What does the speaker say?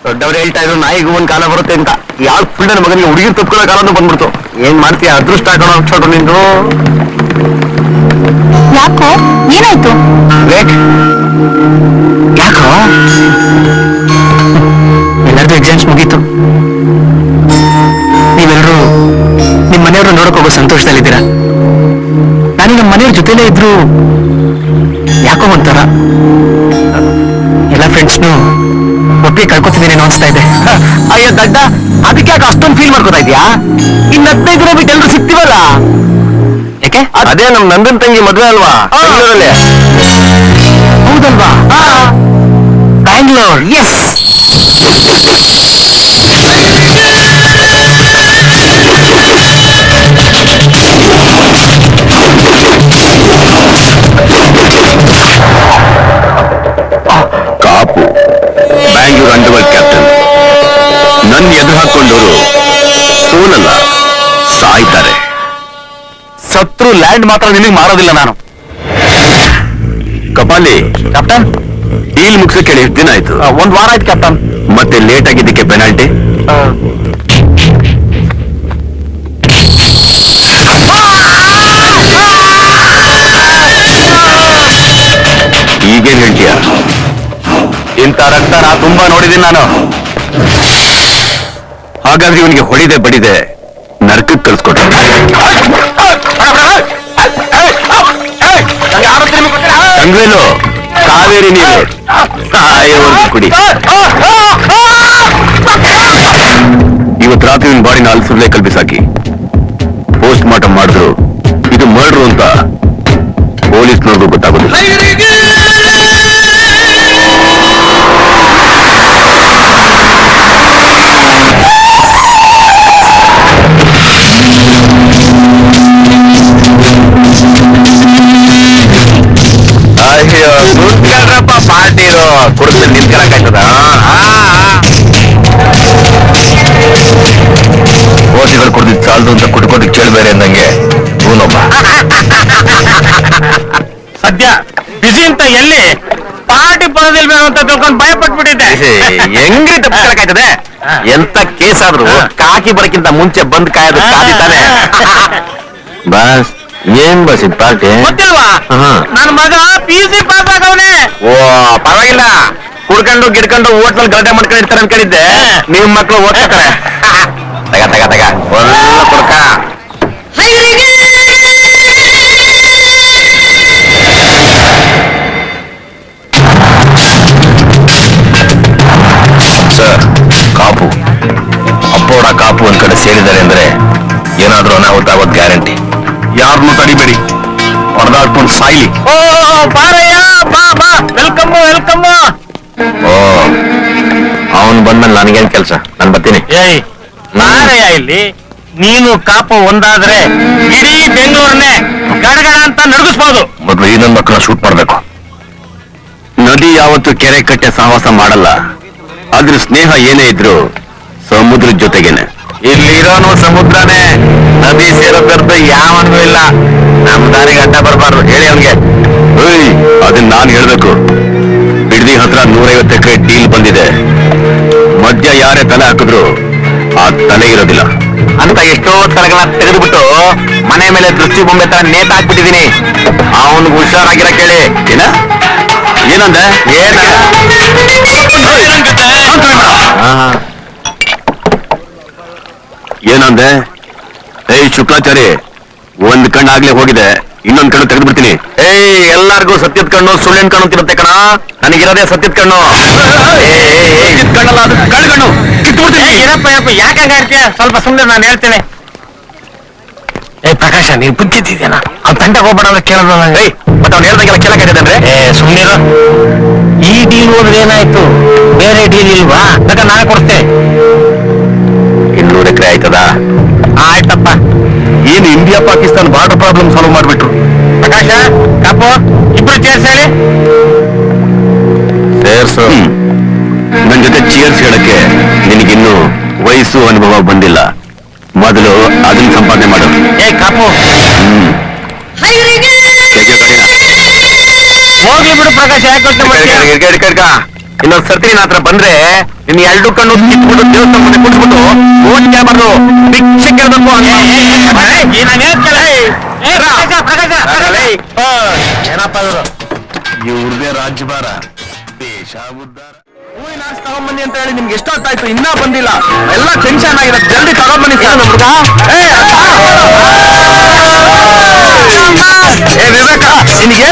ದೊಡ್ಡವ್ರು ಹೇಳ್ತಾ ಇದ್ರು ನಾಯಿಗೂ ಒಂದ್ ಕಾಲ ಬರುತ್ತೆ ಅಂತ. ಯಾವ ಫುಲ್ಡನ ಮಗನಿಗೆ ಹುಡುಗಿರ್ ತಪ್ಕೊಳ್ಳೋ ಕಾಲನೂ ಬಂದ್ಬಿಡ್ತು. ಏನ್ ಮಾಡ್ತೀಯ? ಅದೃಷ್ಟ ಹಾಕೋಣ ಚೋಟು ನಿಂದು. ಯಾಕೋ ಏನಾಯ್ತು? ಯಾಕೋ ಎಲ್ಲರದು ಎಕ್ಸಾಮ್ಸ್ ಮುಗೀತು. ನೀವೆಲ್ಲರೂ ನಿಮ್ ಮನೆಯವರು ನೋಡಕ್ ಹೋಗೋ ಸಂತೋಷದಲ್ಲಿದ್ದೀರಾ. ನಾನು ನಮ್ಮ ಮನೆಯವ್ರ ಜೊತೆಲೇ ಇದ್ರು ಯಾಕೋ ಒಂಥರ ಎಲ್ಲ ಫ್ರೆಂಡ್ಸ್ನು ಒಟ್ಟಿಗೆ ಕಳ್ಕೊತಿದ್ದೀನಿ ಅನಿಸ್ತಾ ಇದೆ. ಅಯ್ಯೋ ದಡ್ಡ, ಅದಕ್ಕೆ ಯಾಕೆ ಅಷ್ಟೊಂದು ಫೀಲ್ ಮಾಡ್ಕೋತಾ ಇದೀಯಾ? ಇನ್ನು 15 ದಿನ ಬಿಟ್ಟು ಎಲ್ರು ಸಿಗ್ತೀವಲ್ಲ. ಯಾಕೆ? ಅದೇ ನಮ್ ನಂದನ್ ತಂಗಿ ಮದ್ವೆ ಅಲ್ವಾ ಬೆಂಗಳೂರಲ್ಲಿ. ಹೌದಲ್ವಾ? ಬ್ಯಾಂಗ್ಳೂರ್. ಎಸ್. ಕಾಪು ಬ್ಯಾಂಗ್ಳೂರ್ ಅಂಡರ್ವರ್ಲ್ಡ್ ಕ್ಯಾಪ್ಟನ್. ನನ್ನ ಎದುರು ಹಾಕೊಂಡವರು ಸೋಲಲ್ಲ, ಸಾಯ್ತಾರೆ. ಸತ್ರು ಲ್ಯಾಂಡ್ ಮಾತ್ರ ನಿನಗೆ ಮಾರೋದಿಲ್ಲ ನಾನು. ಕಪಾಲಿ ಕ್ಯಾಪ್ಟನ್, ಡೀಲ್ ಮುಗಿಸಕ್ಕೆ ಎಷ್ಟು ದಿನ ಆಯ್ತು? 1 ವಾರ ಆಯ್ತು ಕ್ಯಾಪ್ಟನ್. ಮತ್ತೆ ಲೇಟ್ ಆಗಿದ್ದಕ್ಕೆ ಪೆನಾಲ್ಟಿ? ಈಗೇನ್ ಹೇಳ್ತೀಯ? ಇಂಥ ರಕ್ತ ನಾ ತುಂಬಾ ನೋಡಿದ್ದೀನಿ ನಾನು. ಹಾಗಾದ್ರೆ ಇವನಿಗೆ ಹೊಡಿದೆ ಬಡಿದೆ ನರಕಕ್ಕೆ ಕಳ್ಸ್ಕೊಟ್ಟ. ತಂಗ್ವೇಲು ಕಾವೇರಿ ನೀರು ಸಾಯೋವರೆಗೂ ಕುಡಿ. ಇವತ್ತು ರಾತ್ರಿ ಇವನ್ ಬಾಡಿನ ಅಲ್ಸುರ್ಲೆ ಕಲ್ಪಿಸಾಕಿ ಪೋಸ್ಟ್ ಮಾರ್ಟಮ್ ಮಾಡಿದ್ರು ಇದು ಮರ್ಡ್ರು ಅಂತ ಪೊಲೀಸ್ನವ್ರಿಗೂ ಗೊತ್ತಾಗೋದಿಲ್ಲ. ಅಯ್ಯೋ ಕುಡ್ಕೊಂಡ್ರಪ್ಪ ಪಾರ್ಟಿರು ಕುಡಿದ್ರೆ ನಿಂತ್ಕೊಳಕಾಯ್ತದ? ಓದಿಗಳು ಕುಡ್ದಿದ್ ಸಾಲದು ಅಂತ ಕುಡ್ಕೋದಕ್ಕೆ ಕೇಳ್ಬೇರೆ ಅಂದಂಗೆ ಇವನೊಬ್ಬ. ಸದ್ಯ ಬಿಸಿ ಅಂತ ಎಲ್ಲಿ ಪಾರ್ಟಿ ಬರೋದಿಲ್ವೇ ಅಂತ ತಿಳ್ಕೊಂಡು ಭಯ ಪಟ್ಬಿಟ್ಟಿದ್ದೆ. ಹೆಂಗ್ರಿ ತಪ್ಪಿಸ್ಕೊಳಕಾಯ್ತದೆ? ಎಂತ ಕೇಸ್ ಆದ್ರೂ ಕಾಕಿ ಬರಕ್ಕಿಂತ ಮುಂಚೆ ಬಂದ್ ಕಾಯೋದು ಕಾದಿತಾನೆ. ಬಸ್ ಏನ್ ಬಸ್ ಇದ್ ಪಾರ್ಟಿ ಗೊತ್ತಿಲ್ವಾ? ನನ್ ಮಗ PUC ಪಾಸ್ ಆಗವನೆ. ಓ ಪರವಾಗಿಲ್ಲ, ಕುಡ್ಕೊಂಡು ಗಿಡ್ಕೊಂಡು ಹೋಟ್ಲಲ್ಲಿ ಗಲಾಟೆ ಮಾಡ್ಕೊಂಡಿರ್ತಾರೆ ಅನ್ಕೊಂಡಿದ್ದೆ. ನಿಮ್ ಮಕ್ಳು ಓದ್ತಾರೆ. ತಗ ತಗ ತಗ ಒಳ್ಳೆ ಕುಡ್ಕ. ಸರ್, ಕಾಪು ಅಪ್ಪೋಡ ಕಾಪು ಒಂದ್ ಕಡೆ ಸೇರಿದ್ದಾರೆ ಅಂದ್ರೆ ಏನಾದ್ರೂ ಅನಾಹುತ ಆಗೋದ್ ಗ್ಯಾರಂಟಿ. ಯಾರನ್ನು ತಡಿಬೇಡಿ, ಹೊಡೆದಾಡ್ಕೊಂಡು ಸಾಯಿ. ಓ ಬಾರಯ್ಯ, ಬಾ ಬಾ, ವೆಲ್ಕಮ್ ವೆಲ್ಕಮ್. ಓ ಅವನ್ ಬಂದ್ಮೇಲೆ ನನಗೇನ್ ಕೆಲ್ಸ? ನಾನು ಬರ್ತೀನಿ. ಏಯ್ ನಾರಯ್ಯ ಇಲ್ಲಿ. ನೀನು ಕಾಪು ಒಂದಾದ್ರೆ ಇಡೀ ಬೆಂಗಳೂರನ್ನೇ ಗಡಗಡ ಅಂತ ನಡಗಿಸ್ಬೋದು. ಮೊದಲು ಈ ನನ್ನ ಮಕ್ಕಳನ್ನ ಶೂಟ್ ಮಾಡ್ಬೇಕು. ನದಿ ಯಾವತ್ತು ಕೆರೆ ಕಟ್ಟೆ ಸಹವಾಸ ಮಾಡಲ್ಲ. ಆದ್ರೆ ಸ್ನೇಹ ಏನೇ ಇದ್ರು ಸಮುದ್ರದ ಜೊತೆಗೇನೆ. ಇಲ್ಲಿರೋನು ಸಮುದ್ರನೇ, ನದಿ ಸೇರೋದರ್ದು ಯಾವನ್ಗೂ ಇಲ್ಲ. ನಮ್ ದಾರಿಗೆ ಅಡ್ಡ ಬರಬಾರ್ದು ಹೇಳಿ ಅವನ್ಗೆ. ಅದನ್ನ ನಾನ್ ಹೇಳ್ಬೇಕು. ಬಿಡದಿ ಹತ್ರ 150 ಎಕರೆ ಡೀಲ್ ಬಂದಿದೆ. ಮಧ್ಯ ಯಾರೇ ತಲೆ ಹಾಕಿದ್ರು ಆ ತಲೆ ಇರೋದಿಲ್ಲ ಅಂತ ಎಷ್ಟೋ ತಲೆಗಳನ್ನ ತೆಗೆದುಬಿಟ್ಟು ಮನೆ ಮೇಲೆ ದೃಷ್ಟಿ ಬೊಂಬೆ ತರ ನೇತ ಹಾಕ್ಬಿಟ್ಟಿದೀನಿ. ಅವನ್ಗೆ ಹುಷಾರಾಗಿರ ಕೇಳಿ. ಏನಂದೆ? ಏನಂದೆ? ಏಯ್ ಶುಕ್ಲಾಚಾರಿ, ಒಂದ್ ಕಣ್ಣು ಆಗ್ಲೇ ಹೋಗಿದೆ, ಇನ್ನೊಂದ್ ಕಣ್ಣು ತೆಗೆದು ಬಿಡ್ತೀನಿ. ಎಲ್ಲಾರ್ಗು ಸತ್ಯದ ಕಣ್ಣು ಸುಳ್ಳಿನ ಕಣ್ಣು ತಿರುತ್ತೆ ಕಣ. ನನಗಿರೋದೇ ಸತ್ಯದ ಕಣ್ಣು. ಕಣ್ಣಲ್ಲ, ಅದು ಕಣ್ಣು ಕಿತ್ಬಿಡ್ತೀನಿ. ಏನಪ್ಪ ಯಾಕಾಗ್ತೀಯ? ಸ್ವಲ್ಪ ಸುಮ್ಮನೆ ನಾನು ಹೇಳ್ತೇನೆ. ಪ್ರಕಾಶ, ನೀನ್ ಬುದ್ಧಿದ್ದೇನ? ಅವ್ನ್ ತಂಟೆಗೆ ಹೋಗ್ಬೇಡ ಅಂದ್ರೆ ಕೇಳೋದು. ಮತ್ತೆ ಅವ್ನು ಹೇಳ್ದಾಗೆಲ್ಲ ಕೇಳಕ್ಕಾಗತ್ತೆ ಅಂದ್ರೆ ಸುಮ್ಮನೆ. ಈ ಡೀಲ್ ಹೋದ್ರೆ ಏನಾಯ್ತು? ಬೇರೆ ಡೀಲ್ ಇಲ್ವಾ? ಬೇಕಾ ನಾಳೆ ಕೊಡ್ತೆ. 200 ಎಕರೆ ಆಯ್ತದ? ಆಯ್ತಪ್ಪ. ಏನು India Pakistan border problem solve ಮಾಡ್ಬಿಟ್ರು. ಪ್ರಕಾಶ, ಕಾಪು ಇಬ್ರು ಚೇರ್ಸ್ ಹೇಳಿ. ಸೇರ್ಸು. ನನ್ ಜೊತೆ ಚೇರ್ಸ್ ಹೇಳಕ್ಕೆ ನಿನಗಿನ್ನೂ ವಯಸ್ಸು ಅನುಭವ ಬಂದಿಲ್ಲ. ಮೊದಲು ಅದನ್ನ ಸಂಪಾದನೆ ಮಾಡು. ಕಾಪು ಹೋಗ್ಲಿ ಬಿಡು ಪ್ರಕಾಶ್, ಯಾಕೆ ಇನ್ನೊಂದ್ ಸರ್ತಿ ನಿನ್ನ ಹತ್ರ ಬಂದ್ರೆ ನಿನ್ ಎರಡು ಕಣ್ಣು ಕಿತ್ಬಿಟ್ಟು ದೇವಸ್ಥಾನ ಮುಂದೆ ಕುಟ್ಬಿಟ್ಟು ಓಟ್ ಕೇಳ್ಬಾರ್ದು ಭಿಕ್ಷೆ ಕೇಳ್ಬೇಕು ಏನಪ್ಪ ಇವರು ಇವ್ರದೇ ರಾಜ್ಯಭಾರ ದೇಶ ಉದ್ಧಾರ ಹೂವಿನ ಹಾರ ತಗೊಂಬನ್ನಿ ಅಂತ ಹೇಳಿ ನಿಮ್ಗೆ ಎಷ್ಟೊತ್ತಾಯ್ತು ಇನ್ನೂ ಬಂದಿಲ್ಲ ಎಲ್ಲ ಟೆನ್ಷನ್ ಆಗಿದೆ ಜಲ್ದಿ ತಗೊಂಬನ್ನಿ ಸರ್ ಹುಡುಗ ಏ ವಿವೇಕ ನಿನ್ಗೆ